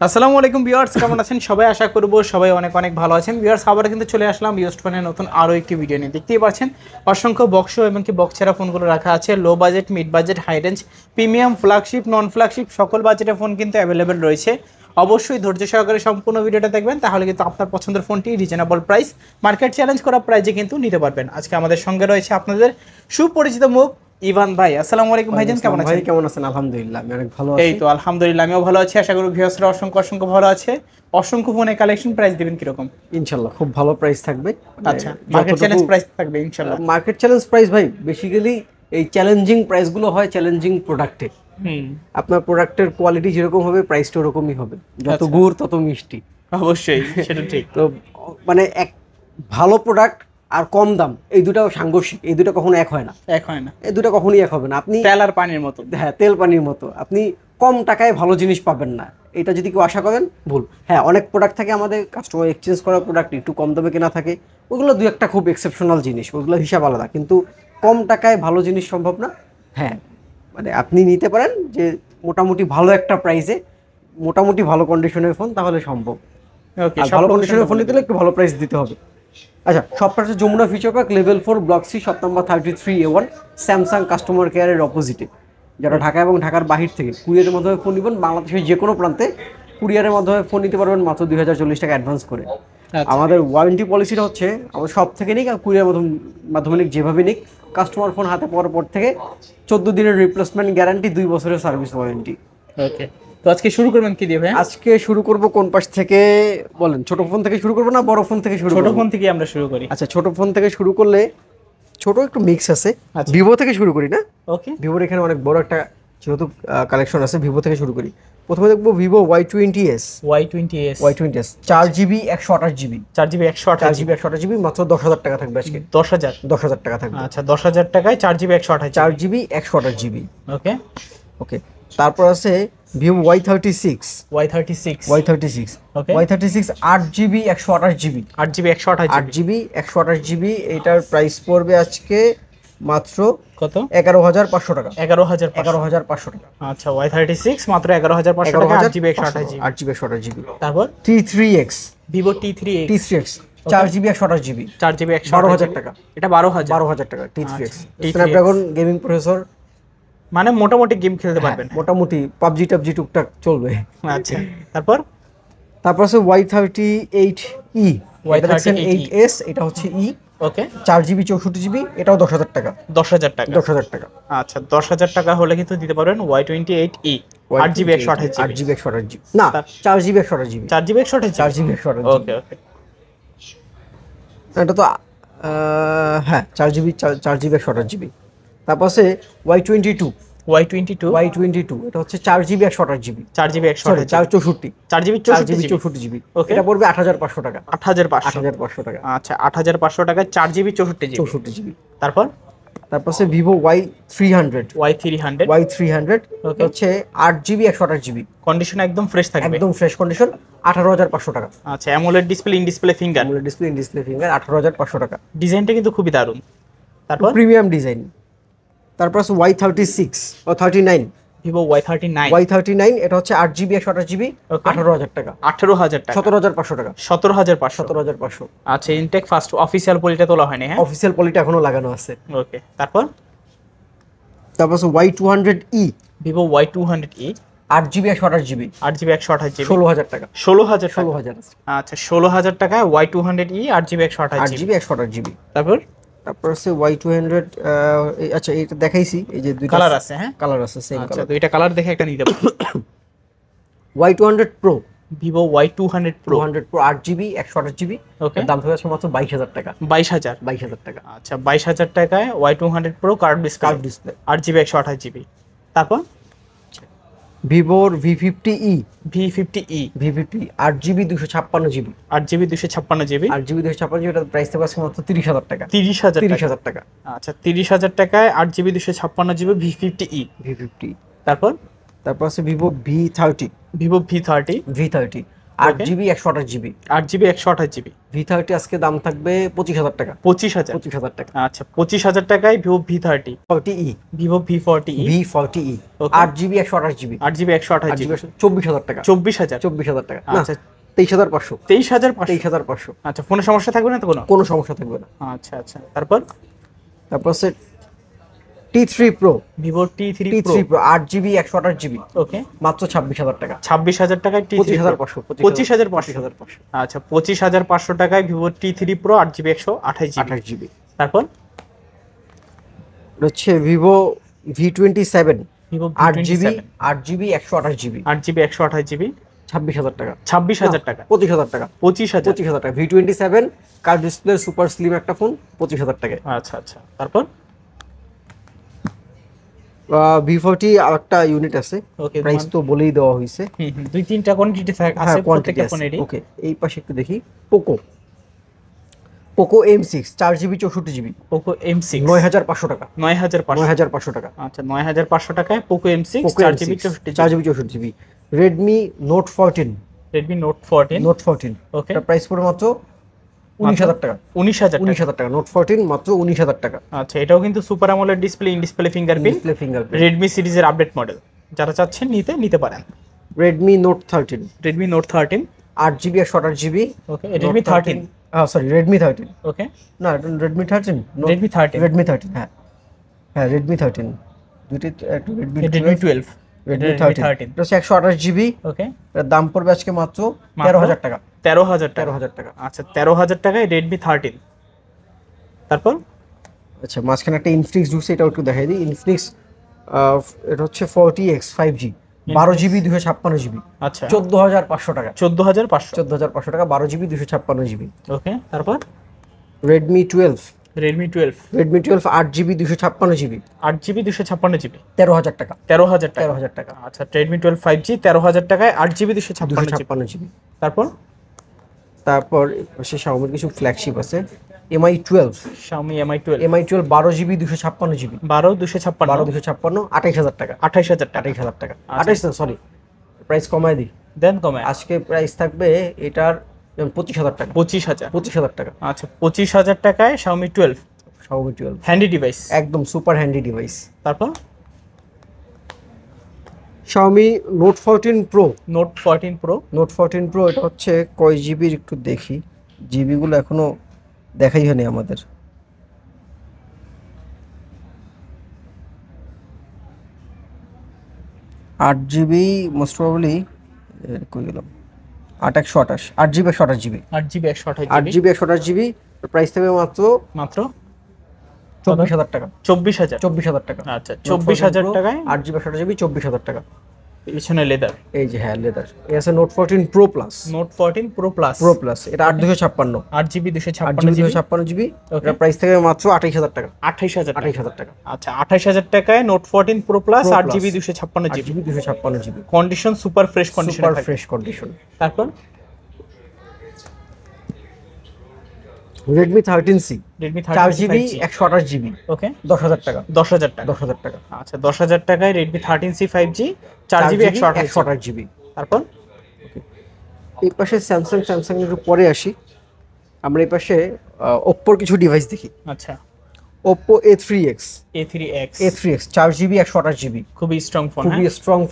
আসসালামু আলাইকুম ভিউয়ার্স, কেমন আছেন সবাই? আশা করব সবাই অনেক অনেক ভালো আছেন। ভিউয়ার্স, আবার কিন্তু চলে আসলাম ইউস্ট ফোনের নতুন আরও একটি ভিডিও নিয়ে। দেখতেই পাচ্ছেন অসংখ্য বক্স এবং কি বক্স ছাড়া ফোনগুলো রাখা আছে। Low budget, mid budget, high range, premium, flagship, non flagship সকল বাজেটের ফোন কিন্তু অ্যাভেলেবেল রয়েছে। অবশ্যই ধৈর্য সহকারে সম্পূর্ণ ভিডিওটা দেখবেন, তাহলে কিন্তু আপনার পছন্দের ফোনটি রিজনেবল প্রাইস, মার্কেট চ্যালেঞ্জ করা প্রাইসে কিন্তু নিতে পারবেন। আজকে আমাদের সঙ্গে রয়েছে আপনাদের সুপরিচিত মুখ ইভান ভাই। আসসালামু আলাইকুম ভাইজান, কেমন আছেন? ভাই কেমন আছেন? আলহামদুলিল্লাহ আমি অনেক ভালো আছি। এই তো আলহামদুলিল্লাহ আমিও ভালো আছি। আশা করি ভিউয়ার্সরা অসংখ্য অসংখ্য ভালো আছে। অসংখ্য ফোনের কালেকশন, প্রাইস দিবেন কিরকম? ইনশাআল্লাহ খুব ভালো প্রাইস থাকবে। আচ্ছা, মার্কেট চ্যালেঞ্জ প্রাইস থাকবে ইনশাআল্লাহ। মার্কেট চ্যালেঞ্জ প্রাইস ভাই বেসিক্যালি এই চ্যালেঞ্জিং প্রাইসগুলো হয় চ্যালেঞ্জিং প্রোডাক্টে। আপনার প্রোডাক্টের কোয়ালিটি যেরকম হবে প্রাইসটা ওরকমই হবে, যত গুড় তত মিষ্টি। অবশ্যই সেটা ঠিক। তো মানে এক ভালো প্রোডাক্ট আর কম দাম এই দুটো সাংঘর্ষিক, এই দুটো কখনো এক হয় না। এক হয় না, এই দুটো কখনোই এক হবে না। আপনি তেল আর পানির মতো। হ্যাঁ, তেল পানির মতো। আপনি কম টাকায় ভালো জিনিস পাবেন না, এটা যদি কেউ আশা করেন ভুল। হ্যাঁ, অনেক প্রোডাক্ট থাকে আমাদের কাস্টমার এক্সচেঞ্জ করা প্রোডাক্ট একটু কম দামে কেনা থাকে, ওগুলো দুই একটা খুব এক্সেপশনাল জিনিস, ওগুলো হিসাব আলাদা। কিন্তু কম টাকায় ভালো জিনিস সম্ভব না। হ্যাঁ, মানে আপনি নিতে পারেন যে মোটামুটি ভালো একটা প্রাইসে মোটামুটি ভালো কন্ডিশনের ফোন, তাহলে সম্ভব। ওকে, ভালো কন্ডিশনের ফোন নিতে হলে একটু ভালো প্রাইস দিতে হবে। আচ্ছা, শপটা হচ্ছে Jamuna future park, level 4, block C, shop number 33A1, Samsung customer কেয়ারের অপোজিটে। যারা ঢাকা এবং ঢাকার বাহির থেকে কুরিয়ারের মাধ্যমে ফোন নেবেন, বাংলাদেশের যে কোনো প্রান্তে কুরিয়ারের মাধ্যমে ফোন নিতে পারবেন মাত্র 2040 টাকা অ্যাডভান্স করে। আমাদের ওয়ারেন্টি পলিসিটা হচ্ছে আমরা সব থেকে নিক আর কুরিয়ার মাধ্যমে নিক, যেভাবে নিক, কাস্টমার ফোন হাতে পাওয়ার পর থেকে 14 দিনের রিপ্লেসমেন্ট গ্যারান্টি, 2 বছরের সার্ভিস ওয়ারেন্টি। ওকে, তো আজকে শুরু করবেন কি দিয়ে ভাই? আজকে শুরু করব কোন পাশ থেকে বলেন? ছোট ফোন থেকে শুরু করবো না বড় ফোন থেকে শুরু করব? ছোট ফোন থেকে আমরা শুরু করি। আচ্ছা, ছোট ফোন থেকে শুরু করলে ছোট একটু মিক্স আছে। ভিভো থেকে শুরু করি না? ওকে, ভিভোর এখানে অনেক বড় একটা যেহেতু কালেকশন আছে, ভিভো থেকে শুরু করি। প্রথমে দেখবো Vivo Y20s। Y20s 4GB 128GB 4GB 128GB 128GB মাত্র 10,000 টাকা থাকবে আজকে। 10,000 টাকা থাকবে। আচ্ছা, 10,000 টাকায় 4GB 128GB 4GB 128GB। ওকে ওকে, তারপর আছে ভিভো Y36। ওকে, Y36 8GB 128GB 8GB 128GB 8GB এটার প্রাইস পড়বে আজকে মাত্র কত? 11,500 টাকা। 11,500 টাকা। আচ্ছা, Y36 মাত্র 11,500 টাকা, 8GB 128GB। 8GB 128GB। তারপর T3X, Vivo T3X 4GB 128GB 4GB 12,000 টাকা। এটা 12,000 টাকা। T3X T3X Snapdragon gaming processor, মানে মোটামুটি গেম খেলতে পারবেন। মোটামুটি পাবজি টাবজি টুকটাক চলবে। আচ্ছা, তারপর আছে Y38E, Y38S, এটা হচ্ছে E। ওকে, 4GB 64GB, এটাও 10,000 টাকা। 10,000 টাকা। 10,000 টাকা। আচ্ছা, 10,000 টাকা হলে কিন্তু দিতে পারবেন Y28E 8GB 128GB 8GB 128GB না 4GB 128GB 4GB 128GB 4GB 128GB। ওকে ওকে, এটা তো হ্যাঁ 4GB 128GB। তারপর আছে Y22। এটা হচ্ছে 4GB 128GB 4GB 4GB 4GB 64GB। এটা পড়বে 8,500 টাকা। 8,500 টাকা। আচ্ছা, 8,500 টাকায় 4GB 64GB। তারপর আছে ভিভো Y300। Y300 এটা হচ্ছে 8GB 128GB। কন্ডিশন একদম ফ্রেশ থাকবে, একদম ফ্রেশ কন্ডিশন, 18,500 টাকা। আচ্ছা, AMOLED display, in display finger, display finger, 18,500 টাকা। ডিজাইনটা কিন্তু খুবই দারুণ। তারপর প্রিমিয়াম ডিজাইন। তারপর আছে Y36 ও 39। ভিভো Y39 এটা হচ্ছে 8GB 128GB 18,000 টাকা। 18,000 টাকা 17,500 টাকা। 17,500। আচ্ছা, ইনটেক ফার্স্ট অফিশিয়াল পলিটা তোলা হয়নি? হ্যাঁ, অফিশিয়াল পলিটা এখনো লাগানো আছে। ওকে, তারপর আছে Y200E। Vivo Y200E 8GB 128GB 128GB 16,000 টাকা। 16,000। আচ্ছা, 16,000 টাকায় Y200E 8GB 128GB। তারপর আছে Y200। আচ্ছা, এটা দেখাইছি, এই যে দুইটা কালার আছে। হ্যাঁ, কালার আছে, সেম আচ্ছা, কালার। দুইটা কালার দেখে একটা নিতে পারো। Y200 Pro, Vivo Y200 Pro 8GB 128GB। ওকে, দাম থাকবে মাত্র 22,000 টাকা। 22,000 টাকা। আচ্ছা, 22,000 টাকায় Y200 Pro curve display 8GB 128GB। তারপর ভিভোর V50E 8GB 256GB 8GB 256GB 8GB এটার প্রাইস থাকবে মাত্র 30,000 টাকা। 30,000 টাকা। আচ্ছা, 30,000 টাকায় 8GB 256GB V50E। তারপর আছে Vivo V30। V30 8GB 128GB। 8GB 128GB। V30 আজকে দাম থাকবে 25,000 টাকা। 25,000। 25,000 টাকা। আচ্ছা 25,000 টাকায় Vivo V30 40E। Vivo V40E। V40E 8GB 128GB। 8GB 128GB 24,000 টাকা। 24,000। 24,000 টাকা। না আচ্ছা 23,500। 23,500। 23,500। আচ্ছা ফোনে সমস্যা থাকবে না তো কোনো সমস্যা থাকবে না। আচ্ছা আচ্ছা তারপর হচ্ছে T3 Pro। Vivo T3 Pro 8GB 128GB। ওকে মাত্র 26,000 টাকা। 26,000 টাকায় T3 25,500। 25,500। আচ্ছা 25,500 টাকায় Vivo T3 Pro 8GB 128GB। তারপর হচ্ছে Vivo V27 Vivo 8GB 128GB। 8GB 128GB 26,000 টাকা। 26,000 টাকা। 25,000 টাকা। 25,000 টাকা। V27 কার ডিসপ্লে সুপার স্লিম একটা ফোন 25,000 টাকায়। আচ্ছা আচ্ছা তারপর V40 আরেকটা ইউনিট আছে, ওকে প্রাইস তো বলেই দেওয়া হয়েছে। দুই তিনটা কোয়ান্টিটি আছে প্রত্যেকটা ফোনেরই। ওকে এই পাশে একটু দেখি Poco M6 4GB 64GB। Poco M6 9,500 টাকা। 9,500 টাকা। আচ্ছা 9,500 টাকায় Poco M6 4GB 64GB। Redmi Note 14। Redmi Note 14 ওকে এটা প্রাইস পড়ে মাত্র 19,000 টাকা। 19,000 টাকা। Note 14 মাত্র 19,000 টাকা। আচ্ছা এটাও কিন্তু super AMOLED display, in display fingerprint, Redmi সিরিজের আপডেট মডেল। যারা চাচ্ছেন নিতে পারেন। Redmi Note 13 8GB 128GB। ওকে Redmi 13 সরি Redmi 13 ওকে না Redmi 13 Redmi 13 হ্যাঁ Redmi 13 দুটি একটু Redmi 12 Redmi 13 এটা 128GB। ওকে এর দাম পড়বে আজকে মাত্র 13,000 টাকা। 13,000 টাকা। আচ্ছা 13,000 টাকায় Redmi 13। তারপর আচ্ছা মাঝখানে একটা Infinix ঢুকছে, এটাও একটু দেখাই দিই। Infinix এটা হচ্ছে 40X 5G 12GB 256GB। আচ্ছা 14,500 টাকা। 14,500 টাকা 12GB 256GB। ওকে তারপর Redmi 12 8GB 256GB 8GB 256GB 13,000 টাকা। 13,000 টাকা। আচ্ছা Redmi 12 5G 13,000 টাকায় 8GB 256GB। তারপর পাশে Xiaomi কিছু ফ্ল্যাগশিপ আছে। Mi 12 Xiaomi Mi 12 12GB 256GB 256 28,000 টাকা। 28,000 টাকা। 28 না সরি, প্রাইস কমায় দিই। দেন কমে আজকে প্রাইস থাকবে এটার 25,000 টাকা। 25,000 টাকা। আচ্ছা 25,000 টাকায় Xiaomi 12 হ্যান্ডি ডিভাইস, একদম সুপার হ্যান্ডি ডিভাইস। তারপর Xiaomi Note 14 Pro Note 14 Pro এটা হচ্ছে কয় জিবির একটু দেখি, জিবি গুলো এখনো দেখাই হয়নি আমাদের। 8GB মোস্ট প্রবাবলি কই গেলাম 8/128 8GB 128GB 8GB 128GB price থাকবে মাত্র 24,000 টাকা। 24,000 টাকা। আচ্ছা 24,000 টাকায় 8GB 128GB 24,000 টাকা। পিছনে লেদার, এই যে হ্যাঁ লেদার। এই আছে Note 14 Pro Plus এটা 8/256 8GB 256GB। এটা প্রাইস থেকে মাত্র 28,000 টাকা। 28,000 টাকা। আচ্ছা 28,000 টাকায় Note 14 Pro Plus 8GB 256GB condition super fresh condition. তারপর Redmi 13C 4GB 128GB ওকে 10,000 টাকা। 10,000 টাকা। আচ্ছা 10,000 টাকায় Redmi 13C 5G 4GB 128GB। তারপর এই পাশে স্যামসাং এর একটু পরে আসি। আমরা এই পাশে Oppo কিছু ডিভাইস দেখি। আচ্ছা Oppo A3X 4GB 128GB খুবই স্ট্রং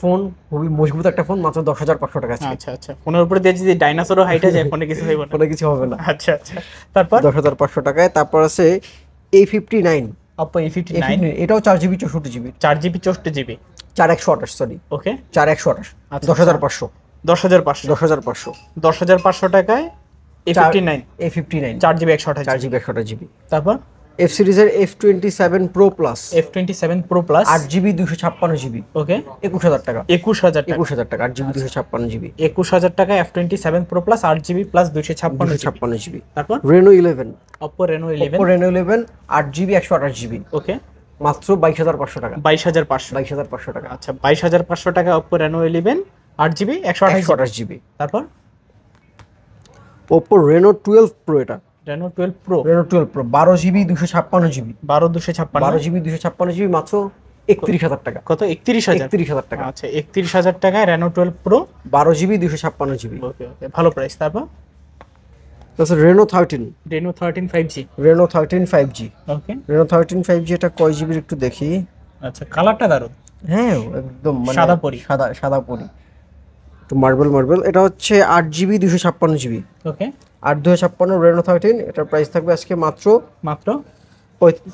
ফোন, খুবই মজবুত একটা ফোন, মাত্র 10,500 টাকা। আচ্ছা ফোনের উপরে দিয়ে যদি ডাইনোসরও হাইটা যায় ফোনে কিছু হইব না, কিছু হবে না। আচ্ছা তারপর 10,500 টাকায়। তারপর আছে A59 Oppo A59 এটাও 4GB 64GB 4 সরি ওকে 4/128 10,500 টাকায় A59 4GB 128GB। তারপর F সিরিজের F27 Pro Plus 8GB 256GB ওকে 21,000 টাকা। 21,000 টাকা 8GB 256GB 21,000 টাকায় F27 Pro Plus 8GB plus 256GB। তারপর Reno 11 Oppo Reno 11 8GB 128GB ওকে মাত্র 22,500 টাকা। 22,500 টাকা। আচ্ছা 22,500 টাকা Oppo Reno 11 8GB 128GB। তারপর Oppo Reno 12 Pro এটা Reno 12 Pro 12GB 256GB 12GB 256GB মাত্র 31,000 টাকা। কত? 31,000? 31,000 টাকা। আচ্ছা 31,000 টাকায় Reno 12 Pro 12GB 256GB। ওকে ওকে, ভালো প্রাইস। তারপর তারপর Reno 13, Reno 13 5G। Reno 13 5G, ওকে Reno 13 5G এটা কয় জিবির একটু দেখি। আচ্ছা, কালারটা দারুণ, হ্যাঁ একদম মানে সাদা পরি। সাদা পরি, তো মার্বেল। এটা হচ্ছে 8GB 256GB। ওকে 8/256 Reno 13, এটার প্রাইস থাকবে আজকে মাত্র মাত্র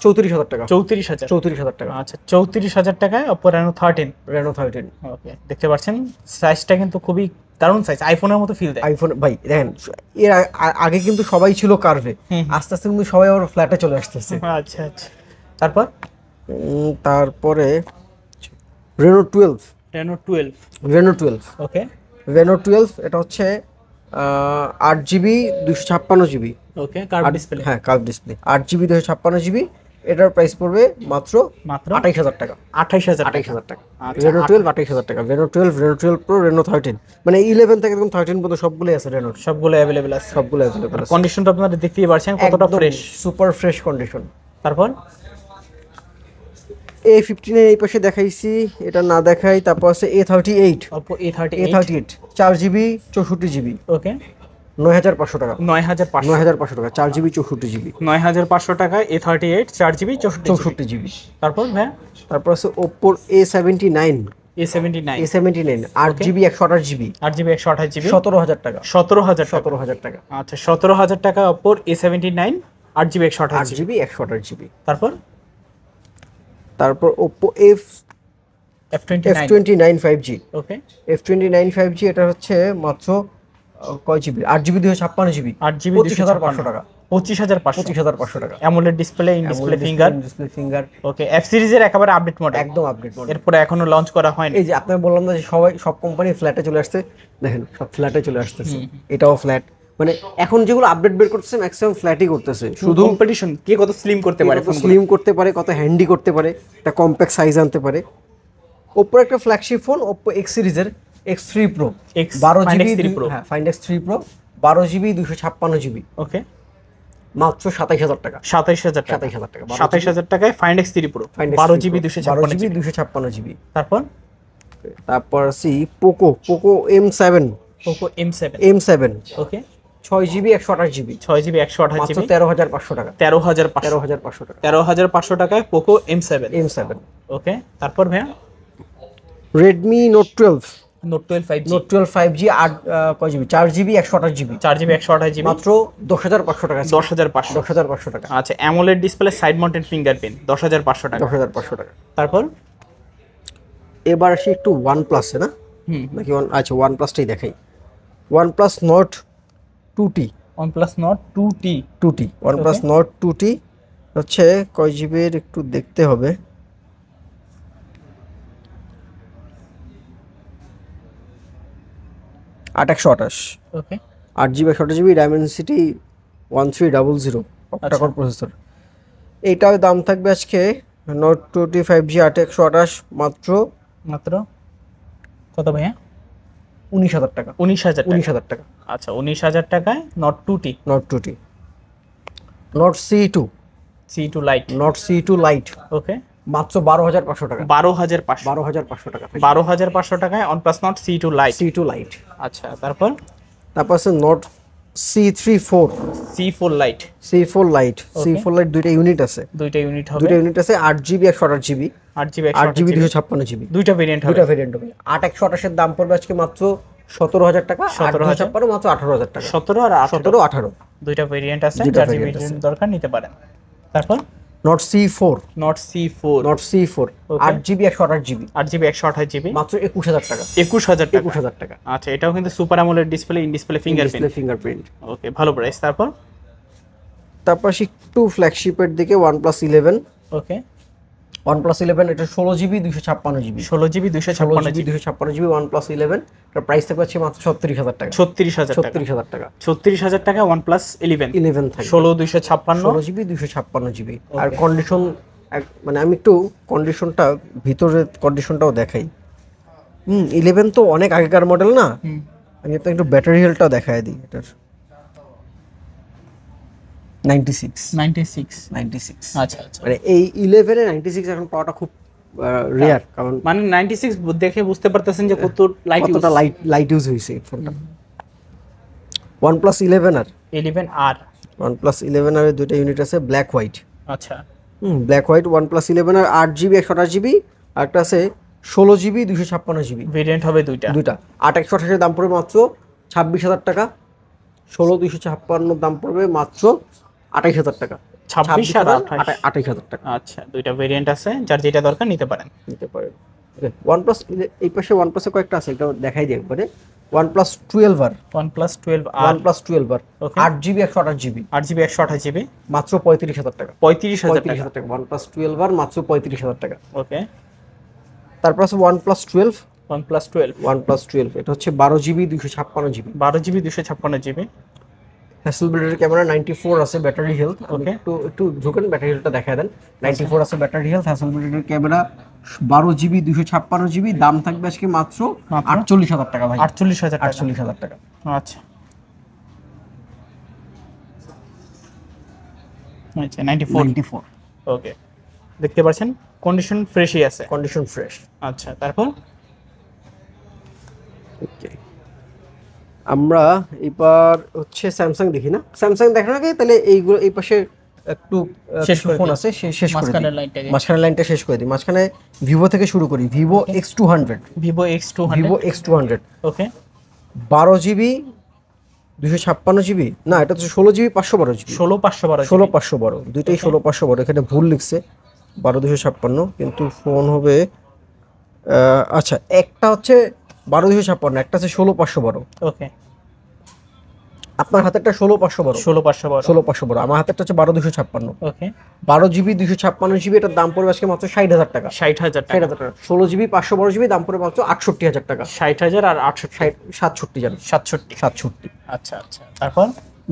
34,000 টাকা। 34,000? 34,000 টাকা আচ্ছা 34,000 টাকায় Oppo Reno 13। Reno 13। ওকে, দেখতে পাচ্ছেন সাইজটা কিন্তু খুবই দারুণ সাইজ, আইফোনের মতো ফিল দেয়। আইফোন ভাই দেখেন, এর আগে কিন্তু সবাই ছিল কার্ভে, আস্তে আস্তে কিন্তু সবাই আবার ফ্ল্যাটে চলে আসতেছে। আচ্ছা আচ্ছা, তারপর তারপরে Reno 12, Reno 12। Reno 12, ওকে Reno 12 এটা হচ্ছে 8GB 256GB। ওকে, কার্ভ ডিসপ্লে। হ্যাঁ কার্ভ ডিসপ্লে, 8GB 256GB। এটার প্রাইস পড়বে মাত্র মাত্র 28,000 টাকা। 28,000? 28,000 টাকা। আচ্ছা, Reno 12 28,000 টাকা। Reno 12, Reno 12 Pro, Reno 13, মানে 11 থেকে একদম 13 পর্যন্ত সবগুলোই আছে Reno, সবগুলো অ্যাভেলেবেল আছে। সবগুলো অ্যাভেলেবল আছে। কন্ডিশনটা আপনারা দেখতেই পাচ্ছেন কতটা ফ্রেশ, সুপার ফ্রেশ কন্ডিশন। তারপর A15 এর এই পাশে দেখাইছি, এটা না দেখাই। তারপর আছে A38, Oppo A38। A38 4GB 64GB, ওকে 9,500 টাকা। 9,500? 9,500 টাকা, 4GB 64GB। 9,500 টাকায় A38 4GB 64GB। তারপর ভাই তারপর আছে Oppo A79, A79। A79 8GB 128GB, 8GB 128GB 17,000 টাকা। 17,000 টাকা? 17,000 টাকা, আচ্ছা 17,000 টাকা Oppo A79 8GB 128GB। 8GB 128GB। তারপর Oppo F29। F29 5G, ওকে F29 5G এটা হচ্ছে মাত্র কয় জিবি, 8GB 256GB, 8GB 25,500 টাকা। 25,500? 25,500 টাকা। AMOLED display, in display finger. Display finger, okay, F সিরিজের একেবারে আপডেট মডেল, একদম আপডেট মডেল। এরপরে এখনো লঞ্চ করা হয়নি। এই যে আপনাকে বললাম না যে সব কোম্পানি ফ্ল্যাটে চলে আসছে, দেখেন সব ফ্ল্যাটে চলে আসতেছে। এটাও ফ্ল্যাট, মানে এখন যেগুলো আপডেট বের করতেছে ম্যাক্সিমাম ফ্ল্যাটই করতেছে। শুধু কম্পিটিশন কে কত স্লিম করতে পারে, কত স্লিম করতে পারে, কত হ্যান্ডি করতে পারে, একটা কম্প্যাক্ট সাইজ আনতে পারে। ওপ্পোর একটা ফ্ল্যাগশিপ ফোন Oppo X সিরিজের X3 Pro, 12GB, হ্যাঁ Find X3 Pro 12GB 256GB। ওকে মাত্র 27,000 টাকা। 27,000 টাকা? 27,000 টাকা। 27,000 টাকায় Find X3 Pro 12GB 256GB। তারপর আছি Poco M7, Poco M7। ওকে 6GB 128GB, 6GB 128GB মাত্র 13,500 টাকা। 13,500? 13,500 টাকা। 13,500 টাকায় Poco M7। ওকে, তারপর ভাইয়া Redmi Note 12, Note 12 5G। Note 12 5G 8 কয় GB, 4GB 128GB, 4GB 128GB মাত্র 10,500 টাকা। 10,500? 10,500 টাকা। আচ্ছা, AMOLED display, side mounted fingerprint, 10,500 টাকা। 10,500 টাকা। তারপর এবার আসি একটু OnePlus এ না, নাকি আচ্ছা OnePlus-টাই দেখাই। OnePlus Nord 2T, OnePlus Nord 2T। OnePlus Nord 2T হচ্ছে কয় জিবির একটু দেখতে হবে। 8/128, ওকে 8GB 128GB, Dimensity 1300 octa-core processor. এইটার দাম থাকবে আজকে Nord 2T 5G 8/128 মাত্র কত ভাইয়া? 19,000 টাকা। 19,000 টাকা? 19,000 টাকা। আচ্ছা 19,000 টাকায় Nord 2T। Nord 2T, Nord C2, C2 Lite। Nord C2 Lite ওকে মাত্র 12,500 টাকা। 12,500? 12,500 টাকা। 12,500 টাকায় OnePlus Nord C2 Lite। C2 Lite। আচ্ছা, তারপর আছে Nord C4 Lite। C4 Lite, C4 Lite দুইটা ইউনিট আছে। দুইটা ইউনিট হবে? 8GB 128GB, 8GB 8GB 256GB, দুইটা ভেরিয়েন্ট হবে? দুইটা ভেরিয়েন্ট হবে। 8/128 এর দাম পড়বে আজকে মাত্র 17,000 টাকা। 8/256 মাত্র 18,000 টাকা। 17 আর 17 18 দুইটা ভেরিয়েন্ট আছে, দুইটা যার যে variant ভেরিয়েন্ট দরকার নিতে পারেন। তারপর Nord C4, Nord C4 8GB 128GB, 8GB 128GB মাত্র 21,000 টাকা। 21,000 টাকা? 21,000 টাকা। আচ্ছা, এটাও কিন্তু super AMOLED display, in display fingerprint. Okay, ভালো প্রাইস। তারপর একটু ফ্ল্যাগশিপের দিকে OnePlus 11, ওকে OnePlus 11 এটা 16GB 256GB, 16GB 256GB OnePlus 11 এর প্রাইস থাকবে হচ্ছে মাত্র 36,000 টাকা। 36,000 টাকা? 36,000 টাকা। 36,000 টাকা OnePlus 11 থাকবে 16/256 16GB 256GB। আর কন্ডিশন মানে আমি একটু কন্ডিশনটা, ভিতরের কন্ডিশনটাও দেখাই। 11 তো অনেক আগেকার মডেল না, আমি আপনাকে একটু ব্যাটারি হেলথটাও দেখায় দিই। এটার 96। আচ্ছা আচ্ছা, মানে এই 11 এ 96 এখন পাওয়াটা খুব রেয়ার, কারণ মানে 96 দেখে বুঝতে পারতেছেন যে কত কতটা লাইট ইউজ হয়েছে এই ফোনটা। OnePlus 11R, 11R। OnePlus 11R এর দুটো ইউনিট আছে, ব্ল্যাক হোয়াইট। আচ্ছা, black white OnePlus 11R 8GB 128GB, আর একটা আছে 16GB 256GB। ভেরিয়েন্ট হবে দুইটা। 8 128 দাম পড়বে মাত্র 26,000 টাকা, 16 256 দাম পড়বে মাত্র 28,000 টাকা। 26 আর 28,000 টাকা আচ্ছা, দুইটা ভেরিয়েন্ট আছে, যার যেটা দরকার নিতে পারেন। নিতে পারেন। OnePlus এই পাশে OnePlus এর কয়েকটা আছে, এটা দেখাই দিই একবারে। OnePlus 12R, OnePlus 12R, OnePlus 12R Okay. 8GB 128GB 8GB 128GB, মাত্র 35,000 টাকা। 35,000 টাকা। 35,000 টাকা OnePlus 12R মাত্র 35,000 টাকা। ওকে, তারপর আছে OnePlus 12, OnePlus 12, OnePlus 12 এটা হচ্ছে 12GB 256GB। 12GB 256GB। হ্যাসেলব্লেডের camera 94 আছে, ব্যাটারি হেলথ Okay. একটু ঝুঁকেন, ব্যাটারি হেলথটা দেখায় দেন। 94 আছে battery health, হ্যাসেলব্লেডের camera 12GB 256GB, দাম থাকবে আজকে মাত্র 48,000 টাকা ভাই। 48,000 টাকা। 48,000 টাকা। আচ্ছা, আচ্ছা 94। ওকে, দেখতে পাচ্ছেন কন্ডিশন ফ্রেশই আছে। Condition fresh. আচ্ছা, তারপর ওকে, আমরা এবার হচ্ছে স্যামসাং দেখি না? স্যামসাং দেখার আগে তাহলে এইগুলো এই পাশে একটু শেষ করে ফোন দিই। আছে, শেষ করে দিই। মাঝখানের লাইনটাকে মাঝখানের লাইনটা শেষ করে দিই। মাঝখানে ভিভো থেকে শুরু করি। Vivo X200, Vivo X200। Vivo X200 ওকে, 12GB 256GB, না এটা হচ্ছে 16GB 512GB। 16512। 16512, দুইটাই 16512। এখানে ভুল লিখছে 12256, কিন্তু ফোন হবে আচ্ছা একটা হচ্ছে 12256, একটা হচ্ছে 16512। ওকে, আপনার হাতেরটা 16512, 16512। 16512, আমার হাতেরটা হচ্ছে 12256। ওকে, 12GB 256GB, এটার দাম পড়বে আজকে মাত্র 60,000 টাকা। 60,000 টাকা। 60,000 টাকা। 16GB 512GB দাম পড়বে মাত্র 68,000 টাকা। 60,000 আর 68। 67 জান, 67। 67। আচ্ছা আচ্ছা, তারপর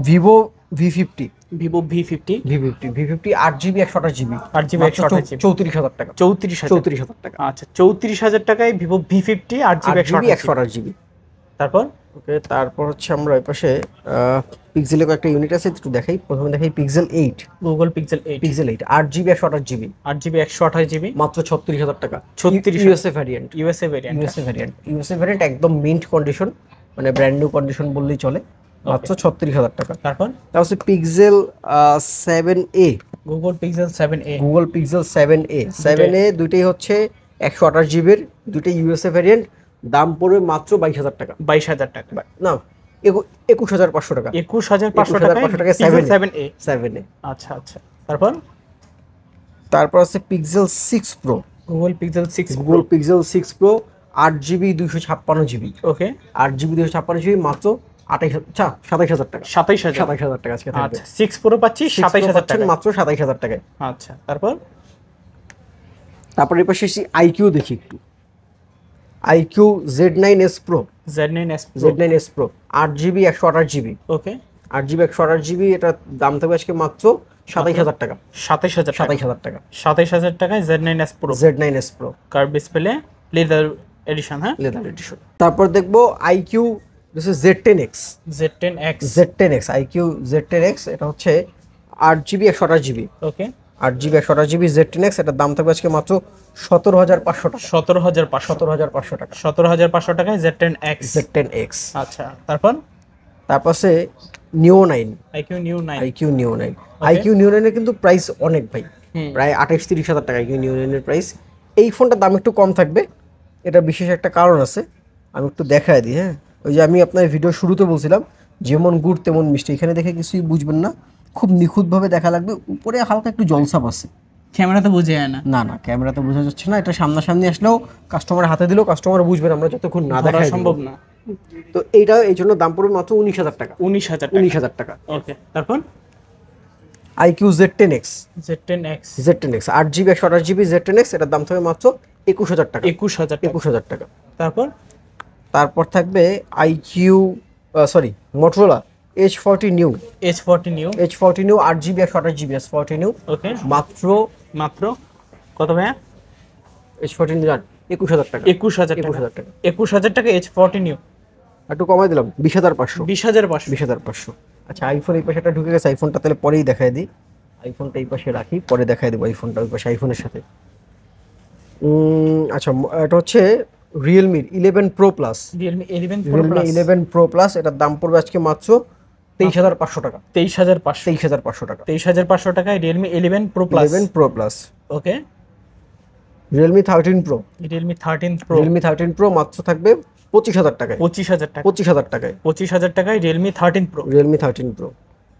Vivo V50, Vivo V50, V50 8GB 128GB, 8GB 128GB, 34,000 টাকা। 34,000। 34,000 টাকা। আচ্ছা, 34,000 টাকায় Vivo V50 8GB 128GB। তারপর ওকে, তারপর হচ্ছে আমরা এই পাশে পিক্সেলের কয়েকটা ইউনিট আছে, একটু দেখাই। প্রথমে দেখাই Pixel 8, Google Pixel 8, Pixel 8 8GB 128GB 8GB 128GB, মাত্র 36,000 টাকা। 36,000 USA variant, USA variant. USA variant একদম মিন্ট কন্ডিশন, মানে ব্র্যান্ড নিউ কন্ডিশন বললেই চলে, মাত্র 36,000 টাকা। তারপর তারপর হচ্ছে Pixel 7a, Google Pixel 7a, Google Pixel 7a দুইটাই হচ্ছে 128GBর, দুইটাই ইউএসএ ভ্যারিয়েন্ট, দাম পড়বে মাত্র 22,000 টাকা। 22,000 টাকা। না 21,500 টাকা। 21,500 টাকায় 7A 7a। 7a। আচ্ছা আচ্ছা, তারপর তারপর আছে Pixel 6 Pro, Google Pixel 6 Pro। Google Pixel 6 Pro 8GB 256GB, ওকে, 8GB 256GB মাত্র 27,000 টাকা। 27,000। 27,000 টাকা আজকে থাকবে। আচ্ছা, 6 Pro পাচ্ছি 27,000 টাকা মাত্র 27,000 টাকায়। আচ্ছা, তারপর তারপর এর পাশে আইকিউ দেখি একটু। IQOO Z9s Pro, Z9s Pro। Z9s Pro 8GB 128GB, okay, 8GB 128GB, এটা দাম থাকবে আজকে মাত্র 27,000 টাকা। 27,000 টাকা। 27,000 টাকা 27,000 টাকায় Z9s Pro, Z9s Pro curve display, leather addition. হ্যাঁ, লেদার এডিশন। তারপর দেখবো IQ Z10X, Z10X, Z10X IQ Z10X, এটা হচ্ছে 8GB 128GB, okay, 8GB 128GB Z10X, এটার দাম থাকবে আজকে মাত্র 17,500 টাকা। 17,500। 17,500 টাকা 17,500 টাকায় Z10X। Z10X। আচ্ছা, তারপর তারপর আছে Neo 9, IQ Neo 9। IQOO Neo 9, iQOO Neo 9 এর কিন্তু প্রাইস অনেক ভাই, হুম। প্রায় 28-30,000 টাকা আইকিউ Neo 9 এর প্রাইস। এই ফোনটার দাম একটু কম থাকবে, এটা বিশেষ একটা কারণ আছে, আমি একটু দেখায় দিই। হ্যাঁ, ওই যে আমি আপনার ভিডিও শুরুতে বলছিলাম যেমন গুড় তেমন মিষ্টি, এখানে দেখে কিছুই বুঝবেন না, খুব নিখুঁতভাবে দেখা লাগবে। উপরে হালকা একটু জলসাপ আছে, ক্যামেরাতে বোঝা যায় না। না না ক্যামেরাতে বোঝা যাচ্ছে না, এটা সামনাসামনি আসলেও কাস্টমার হাতে দিলেও কাস্টমার বুঝবেন, আমরা যতক্ষণ না দেখা সম্ভব না। তো এইটা এই জন্য দাম পড়বে মাত্র 19,000 টাকা। 19,000 টাকা। 19,000 টাকা। ওকে, তারপর IQ Z10X, Z10X, 8GB 128GB Z10X, এটার দাম থাকবে মাত্র 21,000 টাকা। 21,000 টাকা। 21,000 টাকা। তারপর তারপর থাকবে IQ Motorola H40 New, H40 New, H40 New 8GB 128GB S40 New, ওকে, মাত্র মাত্র কত ভাইয়া? H40 New 21,000 টাকা। 21,000 টাকা। 21,000 টাকা। 21,000 টাকা H40 New। একটু কমাই দিলাম 20,500। 20,500। 20,500। আচ্ছা, আইফোন এই পাশেটা ঢুকে গেছে, আইফোনটা তাহলে পরেই দেখায় দিই। আইফোনটা এই পাশে রাখি, পরে দেখায় দেবো আইফোনটা ওই পাশে আইফোনের সাথে। আচ্ছা, এটা হচ্ছে রিয়েলমির 11 Pro plus. Realme 11 pro Realme plus 11 Pro plus, এটার দাম পড়বে আজকে মাত্র 23,500 টাকা। 23,500 23,500 টাকা। 23,500 টাকায় Realme 11 Pro Plus. 11 Pro Plus. Okay, Realme 13 Pro. Realme 13 Pro. Realme 13 Pro মাত্র থাকবে 25,000 টাকায়। 25,000 টাকা। 25,000 টাকায়। 25,000 টাকায় রিয়েলমি 13 প্রো। Realme 13 pro.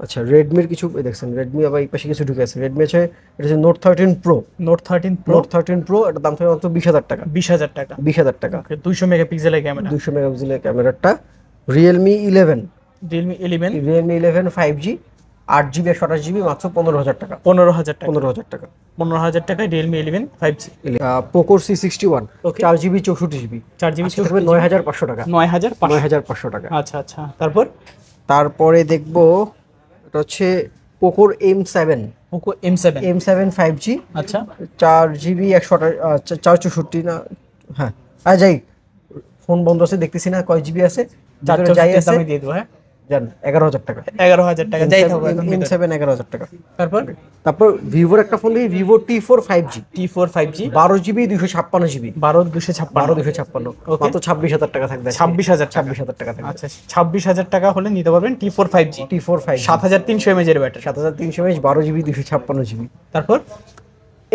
আচ্ছা, রেডমির কিছু দেখছেন, রেডমি আবার এই পাশে কিছু ঢুকে আছে। রেডমি আছে, এটা হচ্ছে note 13 pro. Note 13 pro. Note 13 pro, এটার দাম থাকবে মাত্র 20,000 টাকা। 20,000 টাকা। 20,000 টাকা। 200 মেগাপিক্সেলের ক্যামেরা। 200 মেগাপিক্সেলের ক্যামেরাটা। Realme 11। Realme 11। Realme 11 5G 8GB 128GB মাত্র 15,000 টাকা। 15,000 টাকা। 15,000 টাকা। 15,000 টাকায় Realme 11 5G। পোকোর C61 Okay. 4GB 64GB 4GB আজকে থাকবে 9,500 টাকা। 9,500। 9,500 টাকা। আচ্ছা আচ্ছা, তারপর তারপরে দেখবো এটা হচ্ছে পোকোর M7। Poco M7। M7 5G আচ্ছা 4GB 464 না, হ্যাঁ যাই, ফোন বন্ধ আছে দেখতেছি না কয় জিবি আছে, ভিতরে যাই 464 আছে দামে দিয়ে দেবো। হ্যাঁ, জান 11,000 টাকা। 11,000 টাকা যাই থাকবে এখন ভিতরে। M7 11,000 টাকা। তারপর তারপর ভিভোর একটা ফোন দেখি, Vivo T4 5G T4 5G 12GB 256GB 12,256। 256 Okay. মাত্র 26,000 টাকা থাকবে। 26,000 টাকা। 26,000 টাকা থাকবে। আচ্ছা, 26,000 টাকা হলে নিতে পারবেন T4 5G। T4 5G 7,300 mAh এর ব্যাটারি। 7,300 mAh 12GB 256GB। তারপর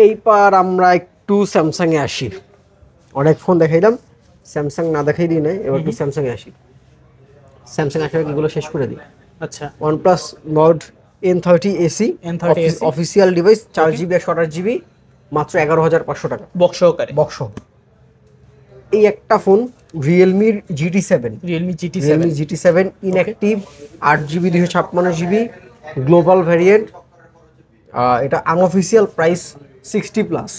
এইবার আমরা একটু স্যামসাং এ আসি। অনেক ফোন দেখাইলাম, স্যামসাং না দেখাই দিই নাই, এবার একটু স্যামসাং এ আসি। স্যামসাং আসলে এগুলো শেষ করে দিই। আচ্ছা, OnePlus Nord N30 AC N30 AC official device 4GB 128GB মাত্র 11,500 টাকা বক্স সহকারে। বক্স। এই একটা ফোন রিয়েলমির GT7। Realme GT7। Realme GT7 inactive 8GB 256GB global variant. এটা unofficial price 60 plus.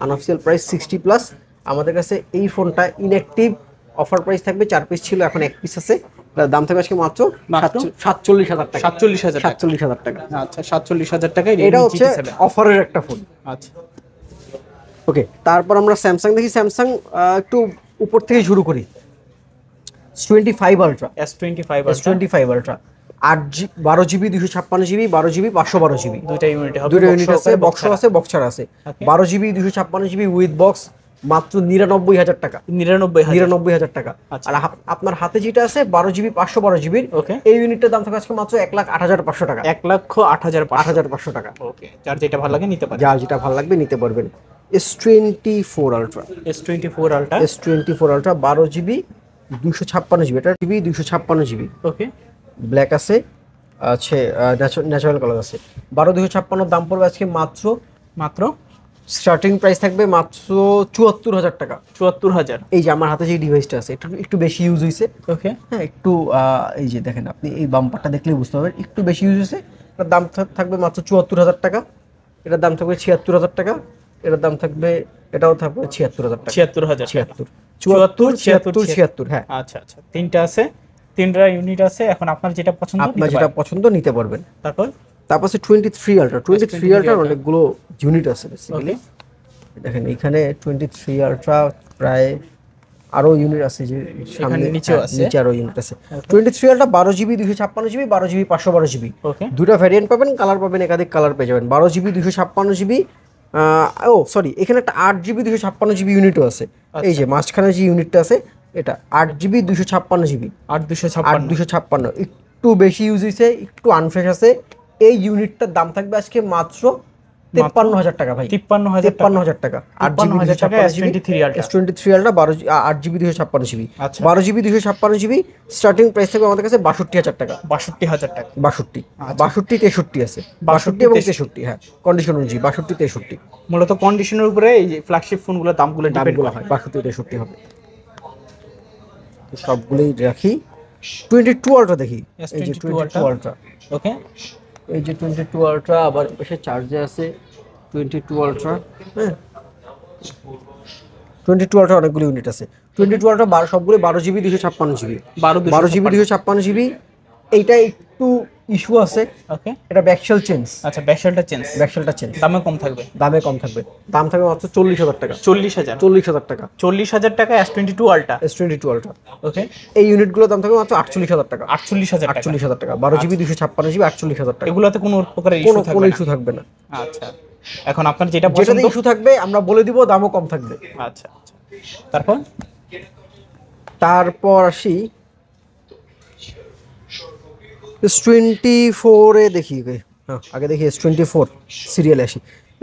Unofficial price 60 plus. আমাদের কাছে এই ফোনটা ইনঅ্যাক্টিভ অফার প্রাইস থাকবে, 4 পিস ছিল, এখন 1 পিস আছে। এটার দাম থাকবে আজকে মাত্র 47,000 টাকা। 47,000 টাকা। 47,000 টাকা। আচ্ছা, 47,000 টাকায় এটা রিয়েলমি হচ্ছে GT7। অফারের একটা ফোন। আচ্ছা, ওকে, তারপর আমরা স্যামসাং দেখি। স্যামসাং একটু উপর থেকে শুরু করি। S25 ultra. S25 S25 ultra 12GB 256GB 12GB 512GB দুইটা ইউনিট হবে। দুটো ইউনিট আছে, বক্স আছে, বক্স ছাড়া আছে। 12GB 256GB উইথ বক্স মাত্র 99,000 টাকা। 99,000 টাকা। আচ্ছা। আর আপনার হাতে যেটা আছে 12GB 512GB, ওকে, এই ইউনিটটার দাম থাকবে আজকে মাত্র 1,08,500 টাকা। 1,08,500। 8,500 টাকা। ওকে, যার যেটা ভালো লাগে নিতে পারেন। যার যেটা ভালো লাগবে নিতে পারবেন। S24 ultra. S24 ultra. S24 ultra 12GB 256GB, এটা জিবি 256GB। ওকে, ব্ল্যাক আছে, ন্যাচারাল কালার আছে। 12,256 দাম পড়বে আজকে মাত্র স্টার্টিং প্রাইস থাকবে মাত্র 74,000 টাকা। 74,000। এই যে আমার হাতে যে ডিভাইসটা আছে একটু একটু বেশি ইউজ হয়েছে। ওকে, হ্যাঁ, একটু এই যে দেখেন, আপনি এই বাম্পারটা দেখলেই বুঝতে পারবেন একটু বেশি ইউজ হয়েছে। এটার দাম থাকবে মাত্র 74,000 টাকা। এটার দাম থাকবে 76,000 টাকা। এটার দাম থাকবে, এটাও থাকবে 76,000 টাকা। 76,000। 76, 74, 76, হ্যাঁ। আচ্ছা আচ্ছা, তিনটা আছে, তিনটা ইউনিট আছে। এখন আপনার যেটা পছন্দ আপনার যেটা পছন্দ নিতে পারবেন। তারপর তারপর 23 আলট্রা। 23 আলট্রার অনেকগুলো ইউনিট আছে বেসিক্যালি। দেখেন এখানে 23 আলট্রা প্রায় আরো ইউনিট আছে, যে সামনে নিচেও আছে। নিচে আরো ইউনিট আছে। 23 ultra 12GB 256GB 12GB 512GB ওকে, দুটো ভ্যারিয়েন্ট পাবেন, কালার পাবেন, একাধিক কালার পেয়ে যাবেন। 12GB 256GB, সরি, এখানে একটা 8GB 256GB ইউনিটও আছে। এই যে মাঝখানে যে ইউনিটটা আছে এটা 8GB 256GB। 8,256। একটু বেশি ইউজ হয়েছে, একটু আনফ্রেশ আছে। এই ইউনিটটার দাম থাকবে আজকে মাত্র 53,000 টাকা ভাই। 53,000 টাকা। 53,000 টাকা S23 ultra. S23 ultra 8GB 256GB। আচ্ছা, 12GB 256GB স্টার্টিং প্রাইস থাকবে আমাদের কাছে 62,000 টাকা। 62,000 টাকা। 62, 63 আছে। 62 এবং 63, হ্যাঁ, কন্ডিশন অনুযায়ী 62, 63 মূলত কন্ডিশনের উপরে এই যে ফ্ল্যাগশিপ ফোনগুলোর দামগুলো ডিপেন্ড দামগুলো হয়। 62, 63 হবে। তো সবগুলোই রাখি। 22 আলট্রা দেখি। এই যে 22 আলট্রা। ওকে, এই যে 22 আলট্রা আবার পাশে চার্জে আছে। 22 আলট্রা, হ্যাঁ, 22 আলট্রা অনেকগুলো ইউনিট আছে। 22 আলট্রা সবগুলো 12GB 256GB। 12GB 256GB। এইটা একটু ইস্যু আছে। ওকে, এটা ব্যাকশেল চেঞ্জ। আচ্ছা, ব্যাকশেলটা চেঞ্জ। ব্যাকশেলটা চেঞ্জ। দামে কম থাকবে। দামে কম থাকবে। দাম থাকবে মাত্র 40,000 টাকা। 40,000। 40,000 টাকা। 40,000 টাকা S22 আলট্রা। S22 ultra. ওকে, এই ইউনিটগুলোর দাম থাকবে মাত্র 48,000 টাকা। 48,000 টাকা। 48,000 টাকা। 12GB 256GB 48,000 টাকা। এগুলোতে কোনো প্রকারের কোনো ইস্যু থাকবে না। ইস্যু থাকবে না। আচ্ছা, এখন আপনার যেটা যেটাতে পছন্দ। ইস্যু থাকবে আমরা বলে দিব, দামও কম থাকবে। আচ্ছা আচ্ছা, তারপর তারপর আসি S24 এ দেখি, হ্যাঁ আগে দেখি S24 সিরিয়ালে আসি।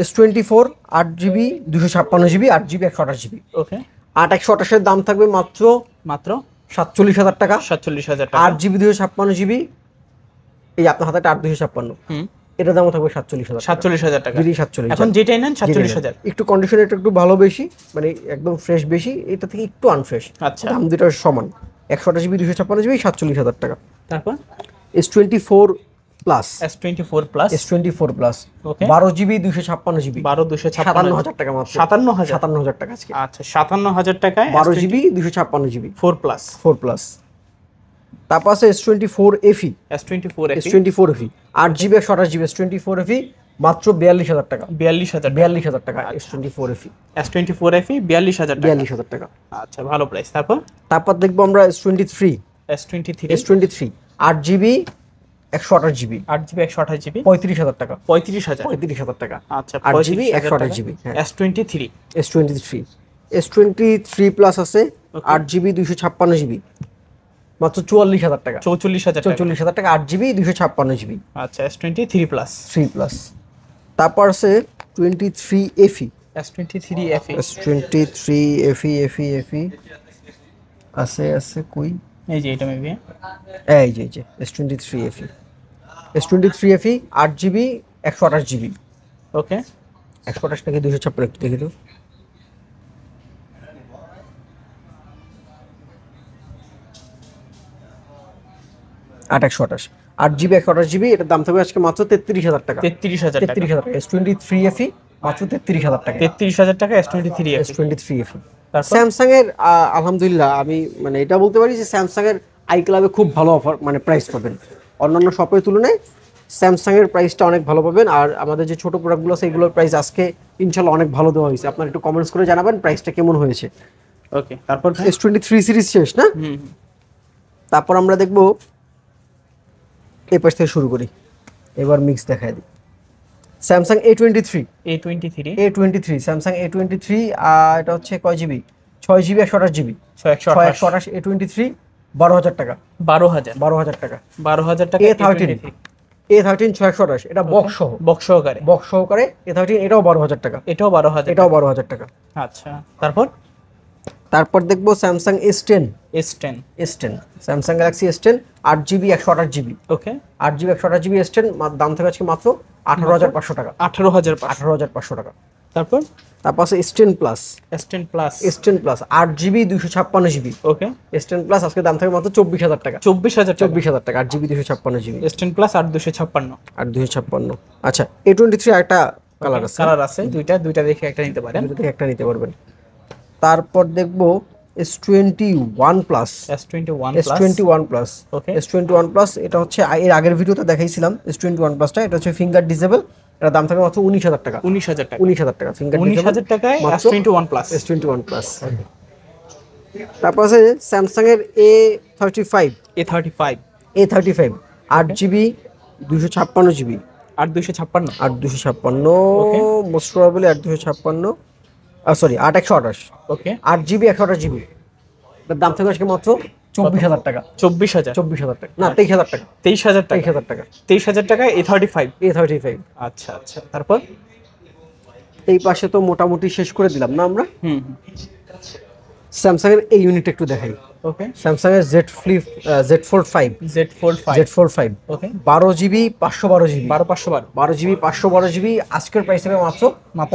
S24 8GB 256GB 8GB 128GB। ওকে, 8 128-এর দাম থাকবে মাত্র মাত্র 47,000 টাকা। 47,000 টাকা। 8GB 256GB, এই আপনার হাতে 8 256, হুম, এটার দামও থাকবে 47,000 টাকা। 47,000 টাকা। যদি 47 এখন চান। যেটাই নেন 47,000। একটু কন্ডিশন এটা একটু ভালো বেশি, মানে একদম ফ্রেশ বেশি, এটা থেকে একটু আনফ্রেশ। আচ্ছা, দাম দুটো সমান, 128GB 256GB 47,000 টাকা। তারপর S24 plus, S24 plus, S24 plus ওকে, 12GB 256GB 12,256, 57,000 টাকা মাত্র। 57,000, 57,000 টাকা আজকে। আচ্ছা 57,000 টাকায় 12GB 256GB 4 প্লাস, 4 প্লাস। তারপর আছে S24 FE, S24 FE, S24 FE 8GB 128GB S24 FE মাত্র 42,000 টাকা। 42,000, 42,000 টাকা S24 FE, S24 FE 42,000 টাকা। 42,000 টাকা। আচ্ছা, ভালো প্রাইস। তারপর দেখবো আমরা S23, S23 8GB 128GB 8GB 128GB 35,000 টাকা। 35,000, 35,000 টাকা। আচ্ছা 8GB 35,000 টাকা। 128GB, হ্যাঁ। S23, S23 প্লাস আছে 8GB 256GB মাত্র 44,000 টাকা। 44,000 টাকা। 44,000 টাকা 8GB 256GB আচ্ছা S23 প্লাস, 3 প্লাস। তারপর আছে 23 FE, S23 FE, S23 FE আছে কই, এই যে এটা মেবি, এই যে S23 FE, S23 FE 8GB 128GB ওকে, 128 নাকি 256 একটু দেখি তো। 8 128 8GB 128GB, এটার দাম থাকবে আজকে মাত্র 33,000 টাকা। 33,000 টাকা। 33,000 টাকা S23 FE মাত্র 33,000 টাকা। 33,000 টাকা S23 FE। S23 FE। তারপর স্যামসাং এর আলহামদুলিল্লাহ আমি মানে এটা বলতে পারি যে স্যামসাং এর আই ক্লাবে খুব ভালো অফার, মানে প্রাইস পাবেন অন্যান্য শপের তুলনায়। স্যামসাং এর প্রাইসটা অনেক ভালো পাবেন, আর আমাদের যে ছোট প্রোডাক্টগুলো আছে এগুলোর প্রাইস আজকে ইনশাল্লাহ অনেক ভালো দেওয়া হয়েছে। আপনারা একটু কমেন্টস করে জানাবেন প্রাইসটা কেমন হয়েছে। ওকে, তারপর S23 সিরিজ শেষ না? তারপর আমরা দেখব এই পাশ থেকে শুরু করি, এবার মিক্স দেখায় দিই। স্যামসাং A23 স্যামসাং A23, এটা হচ্ছে কয় জিবি, 6GB 128GB 128 A23 12,000 টাকা। 12,000 টাকা। 12,000 টাকা। A13 628, এটা বক্স সহ, বক্স সহকারে, বক্স সহকারে A13, এটাও 12,000 টাকা। এটাও 12,000, এটাও 12,000 টাকা। আচ্ছা, তারপর দেখবো Samsung S10 S10, Samsung Galaxy S10 8GB 128GB okay, 8GB 128GB S10 দাম থেকে আজকে মাত্র 18,500 টাকা। 18,500 টাকা। তারপর আছে S10 plus, S10 plus 8GB 256GB ওকে, S10 প্লাস আজকে দাম থাকে মাত্র 24,000 টাকা। 24,000 টাকা 8GB 256GB S10 প্লাস 8,256, 8,256। আচ্ছা A23 একটা কালার আছে, দুইটা দেখে একটা নিতে পারেন, দুটো থেকে একটা নিতে পারবেন। তারপর দেখবো S21 প্লাস, S21 প্লাস, ওকে, S21 প্লাস এটা হচ্ছে এর আগের ভিডিওতে দেখাইছিলাম S21 প্লাসটা। এটা হচ্ছে ফিঙ্গার ডিসেবল, এটা দাম থাকে মাত্র 19,000 টাকা। 19,000 টাকা ফিঙ্গার 19,000 টাকায় S21 প্লাস, S21 প্লাস। তারপর আছে স্যামসাং এর A35 8GB 256GB 8,256 most probably 8,256, sorry 8,128, ওকে, 8GB 128GB এর দাম থাকে আজকে মাত্র 24,000 টাকা। 24,000 টাকা না 23,000 টাকা। 23,000 টাকা। 23,000 টাকা। 23,000 টাকায় A35। আচ্ছা, তারপর এই পাশে তো মোটামুটি শেষ করে দিলাম না আমরা। স্যামসাং এর এই ইউনিট একটু দেখাই। ওকে, স্যামসাং এর Z Flip Z4 5 ওকে, 12GB 512GB 512 12GB আজকের প্রাইস হবে মাত্র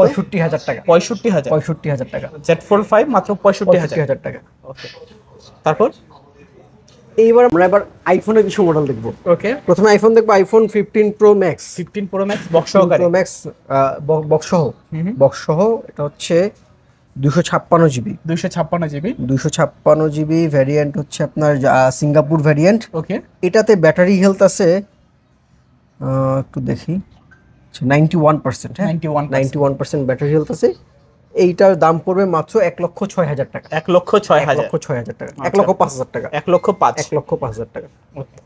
65,000 টাকা। 65,000 টাকা। Z4 5 মাত্র 65,000 টাকা। ওকে, তারপর আমরা আইফোনের কিছু মডেল দেখবো। ওকে, প্রথমে আইফোন দেখবো, আইফোন 15 Pro Max বক্স সহকারে, বক্স সহ এটা হচ্ছে 256GB 256GB ভ্যারিয়েন্ট হচ্ছে আপনার সিঙ্গাপুর ভ্যারিয়েন্ট। ওকে, এটাতে ব্যাটারি হেলথ আছে একটু দেখি 91%, হ্যাঁ 91% ব্যাটারি হেলথ আছে। এইটার দাম পড়বে মাত্র 1,06,000 টাকা। 1,06,000 টাকা 1,05,000 টাকা 1,05,000 টাকা। ওকে,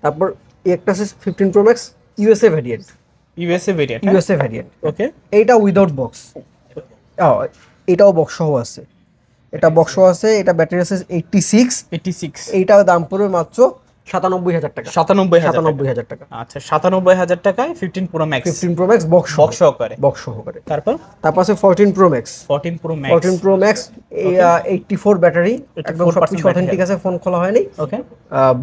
তারপর একটা আছে 15 Pro Max USA variant USA variant. USA variant. Okay, এইটা উইদাউট বক্স, এটাও বক্স সহ আছে, এটা বক্স সহ আছে, এটা ব্যাটারি আছে 86, 86, এইটার দাম পড়বে মাত্র 97,000 টাকা। 97,000 টাকা। আচ্ছা 97,000 টাকায় 15 pro max, 15 pro max box box সহকারে। বক্স সহকারে। তারপর তারপর আছে 14 pro max. 14 pro max, 14 pro max 84 battery, একদম সবকিছু অথেন্টিক আছে, ফোন খোলা হয়নি, ওকে।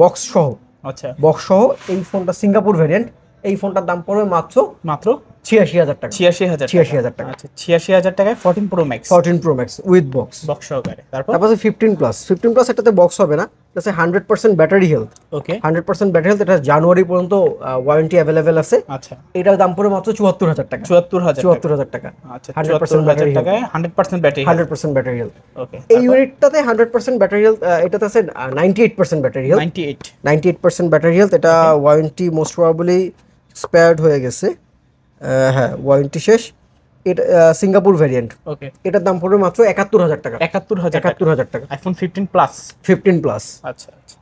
বক্স সহ। আচ্ছা, বক্স সহ এই ফোনটা সিঙ্গাপুর ভ্যারিয়েন্ট, এই ফোনটার দাম পড়বে মাত্র মাত্র 86,000 টাকা। 86,000, 86,000 টাকা। আচ্ছা 86,000 টাকায় 14 pro max, 14 pro max with box, box সহকারে। তারপর আছে 15 প্লাস। 15 প্লাস এটাতে বক্স হবে না, এটা 100% ব্যাটারি হেলথ, ওকে। 100% ব্যাটারি হেলথ, এটা জানুয়ারি পর্যন্ত ওয়ারেন্টি অ্যাভেলেবেল আছে। আচ্ছা এটার দাম পড়বে মাত্র 74,000 টাকা। 74,000, 74,000 টাকা। আচ্ছা 100% 74,000 টাকায় 100% ব্যাটারি, 100% ব্যাটারি হেলথ। ওকে। এই ইউনিটটাতে 100% ব্যাটারি হেলথ, এটাতে আছে 98% ব্যাটারি হেলথ। 98, 98% battery health. এটা ওয়ারেন্টি মোস্ট প্রবাবলি এক্সপায়ার্ড হয়ে গেছে, হ্যাঁ ওয়ারেন্টি শেষ। এটা সিঙ্গাপুর ভ্যারিয়েন্ট, ওকে। এটার দাম পড়বে মাত্র 71,000 টাকা। 71,000, 71,000 টাকা। IPhone 15 plus, 15 plus. আচ্ছা আচ্ছা।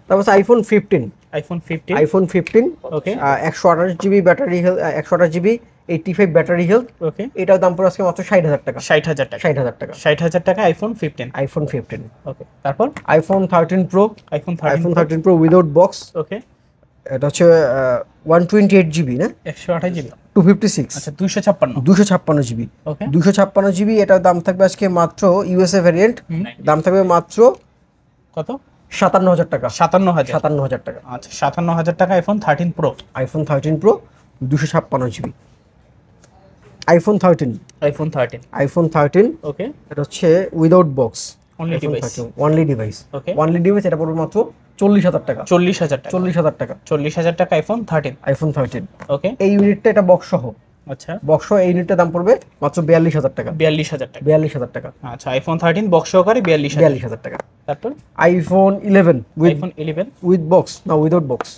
তারপর আছে iPhone 15, iPhone 15, iPhone 15, okay 128 GB battery health, 128 GB 85 battery health. Okay. এটার দাম পড়ে আজকে মাত্র 60,000 টাকা। 60,000 টাকা, 60,000 টাকা। 60,000 টাকা আইফোন 15, আইফোন 15। ওকে। তারপর iPhone 13 Pro, iPhone iPhone 13, 13 Pro without box, okay. এটা হচ্ছে 128 জিবি না 128 জিবি, 256, আচ্ছা 256, 256 জিবি, ওকে। 256 জিবি। এটার দাম থাকবে আজকে মাত্র ইউএসএ ভ্যারিয়েন্ট, দাম থাকবে মাত্র কত? 57,000 টাকা। 57,000, 57,000 টাকা। আচ্ছা 57,000 টাকা iPhone 13 Pro, iPhone 13 Pro 256 GB. IPhone 13, iPhone 13, iPhone 13 okay. এটা হচ্ছে without box, only device, only device, okay. Only device. এটা পড়বে মাত্র 40,000 টাকা। 40,000 টাকা, 40,000 টাকা 40,000 টাকা আইফোন 13, আইফোন 13। ওকে। এই ইউনিটটা এটা বক্স সহ, আচ্ছা বক্স সহ এই ইউনিটটার দাম পড়বে মাত্র 42,000 টাকা। 42,000 টাকা, 42,000 টাকা। আচ্ছা আইফোন 13 বক্স সহকারে 42,000। 42,000 টাকা। তারপর iPhone 11 with iPhone 11, with box না without box,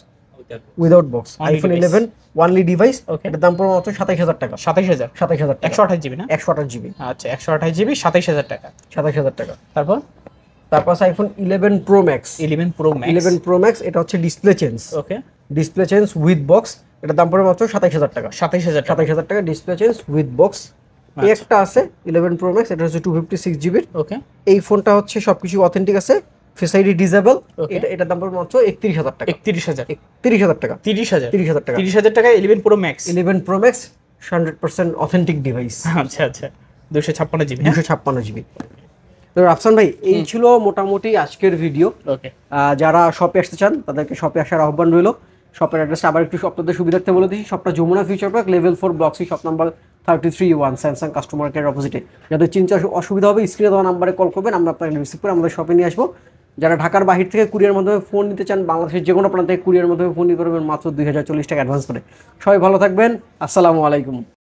without box. Only iPhone device, 11 only device, Okay. এটার দাম পড়বে মাত্র 27,000 টাকা। 27,000, 27,000 টাকা। 128 জিবি না, 128 জিবি, আচ্ছা 128 জিবি 27,000 টাকা। 27,000 টাকা। তারপর তারপর আছে iPhone 11 pro max, 11 pro max, 11 pro max. এটা হচ্ছে display change, okay. Display change with box, এটার দাম পড়বে মাত্র 27,000 টাকা। 27,000 টাকা, 27,000 টাকা ডিসপ্লে চেঞ্জ উইথ বক্স। এই একটা আছে 11 প্রো ম্যাক্স, এটা হচ্ছে 256 জিবির। ওকে। এই ফোনটা হচ্ছে সবকিছু অথেন্টিক আছে, ফেস আইডি ডিসেবল। Okay. এটার দাম পড়বে মাত্র 31,000 টাকা। 31,000, 30,000 টাকা। 30,000, 30,000 টাকা। 30,000 টাকায় 11 pro max, 11 pro max 100% authentic device, আচ্ছা আচ্ছা 256 জিবি, 256 জিবি। তো রাফসান ভাই, এই ছিল মোটামুটি আজকের ভিডিও। ওকে। যারা শপে আসতে চান তাদেরকে শপে আসার আহ্বান রইল। শপের অ্যাড্রেসটা আবার একটু আপনাদের সুবিধার্থে বলে দিচ্ছি। শপটা Jamuna Future Park level 4 block C, shop number 33(1) Samsung customer care অপোজিটে। যাদের চিন্তা অসুবিধা হবে স্ক্রিনে দেওয়া নাম্বারে কল করবেন, আমরা আপনাকে রিসিভ করে আমাদের শপে নিয়ে আসবো। যারা ঢাকার বাহির থেকে কুরিয়ার মাধ্যমে ফোন নিতে চান, বাংলাদেশের যে কোনো প্রান্ত থেকে কুরিয়ার মাধ্যমে ফোন নিতে পারবেন মাত্র 2,040 টাকা অ্যাডভান্স করে। সবাই ভালো থাকবেন, আসসালামু আলাইকুম।